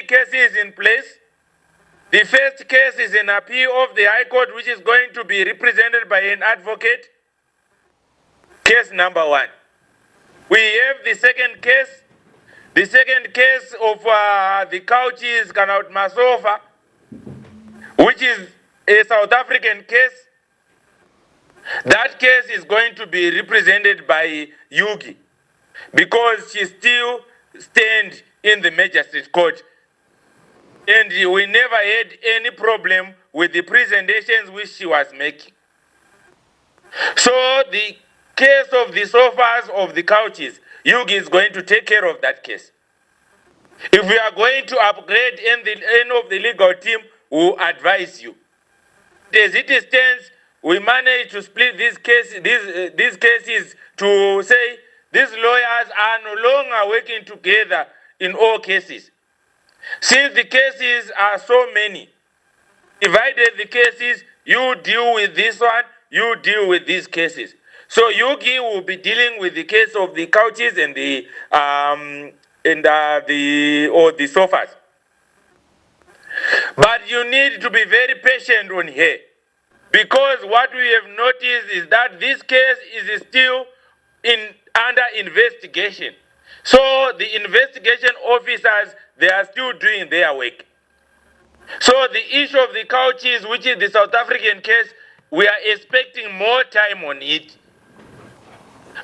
cases in place. The first case is an appeal of the High Court, which is going to be represented by an advocate. Case number 1. We have the second case. The second case of the Couches Kanaut Masofa, which is a South African case. That case is going to be represented by Yugi because she still stands in the Magistrate Court. And we never had any problem with the presentations which she was making. So the case of the sofas of the couches, Yugi is going to take care of that case. If we are going to upgrade in the end of the legal team, we will advise you. As it stands, we managed to split these cases to say these lawyers are no longer working together in all cases. Since the cases are so many, divided the cases, you deal with this one, you deal with these cases. So Yugi will be dealing with the case of the couches and the sofas. But you need to be very patient on her, because what we have noticed is that this case is still under investigation. So the investigation officers, they are still doing their work. So the issue of the couches, which is the South African case, we are expecting more time on it.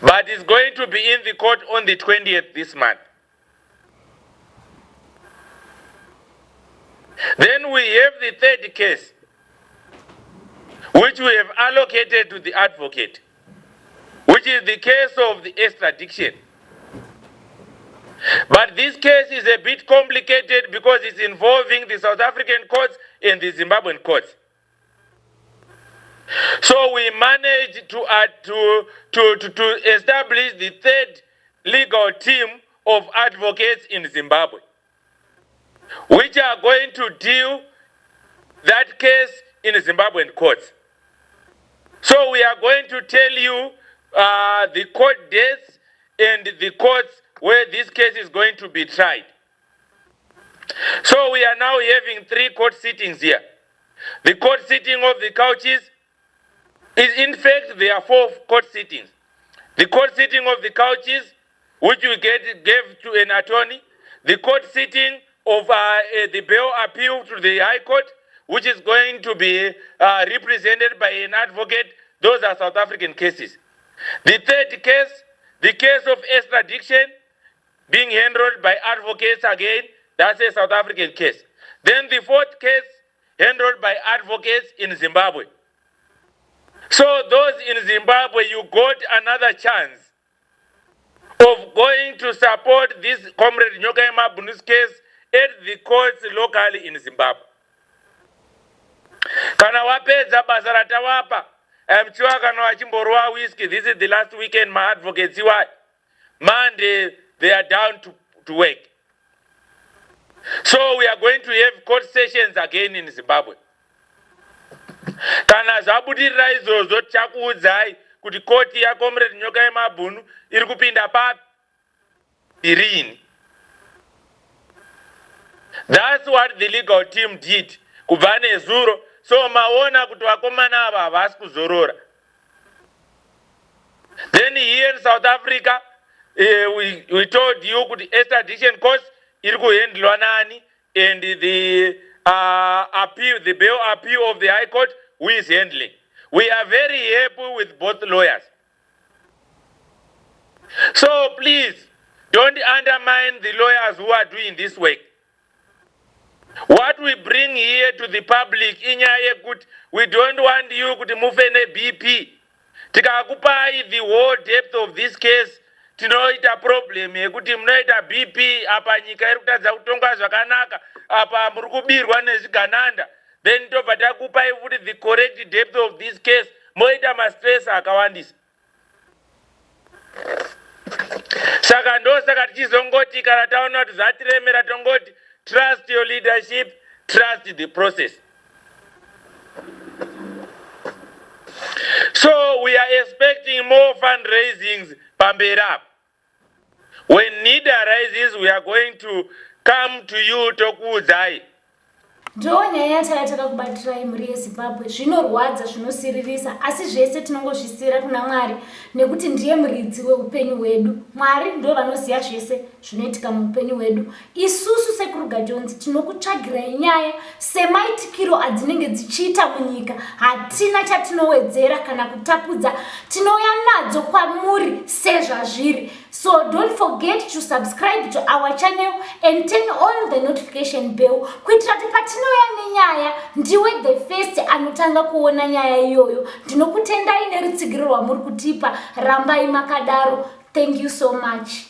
But it's going to be in the court on the 20th this month. Then we have the third case, which we have allocated to the advocate, which is the case of the extradition. But this case is a bit complicated because it's involving the South African courts and the Zimbabwean courts. So we managed to establish the third legal team of advocates in Zimbabwe, which are going to deal that case in the Zimbabwean courts. So we are going to tell you the court dates and the courts where this case is going to be tried. So we are now having 3 court sittings here. The court sitting of the couches is, in fact, there are 4 court sittings. The court sitting of the couches, which we gave to an attorney. The court sitting of the bail appeal to the High Court, which is going to be represented by an advocate. Those are South African cases. The third case, the case of extradition, being handled by advocates again, that's a South African case. Then the fourth case, handled by advocates in Zimbabwe. So those in Zimbabwe, you got another chance of going to support this Comrade Nyokayemabhunu's case at the courts locally in Zimbabwe. Kana wapedza basa ratawapa, mchiwa kana wachimborwa whiskey, this is the last weekend my advocates why. Monday, they are down to work. So we are going to have court sessions again in Zimbabwe. Kana zvabudirira izvozvo tichakuudzai kuti koti yaComrade Nyokayemabhunu iri kupinda papi irini. That's what the legal team did kubva nezuro. So maona kuti vakomana ava havasi kuzorora. Then here in South Africa, we told you kuti extradition course iri kuhandlwa nani, and the appeal, the bail appeal of the High Court, who is handling. We are very happy with both lawyers. So please, don't undermine the lawyers who are doing this work. What we bring here to the public, we don't want you to move any BP. Tikakupai the whole depth of this case, tinoita problem yekuti munoita BP apa nyika iri kutadza kutonga zvakanaka, apa muri kubirwa nezvigananda. Then tobva takupai futi the correct depth of this case, moita mastress akawandisa. Saka ndosaka tichizongoti kana taona kuti zvatiremera tongoti trust your leadership, trust the process. So we are expecting more fundraisings pamberi up. When need arises, we are going to come to you tokuudzai. Ndo nyaya takakubatirai mhuri yeZimbabwe. Zvinorwadza, zvinosiririsa, asi zvese tinongozvisiyira kuna Mwari nekuti ndiye muridzi weupenyu hwedu. Mwari ndo vanoziva zvese zvinoitika muupenyu hwedu. Isusu sekuru Gajonzi tinokutsvagirai nyaya semaitikiro adzinenge dzichiita munyika. Hatina chatinowedzera kana kutapudza, tinouya nadzo kwamuri sezvazviri. So don't forget to subscribe to our channel and turn on the notification bell kuitira kuti patinouya nenyaya ndiwe the first anotanga kuona nyaya iyoyo. Ndinokutendai nerutsigiro rwamuri kutipa. Rambai makadaro. Thank you so much.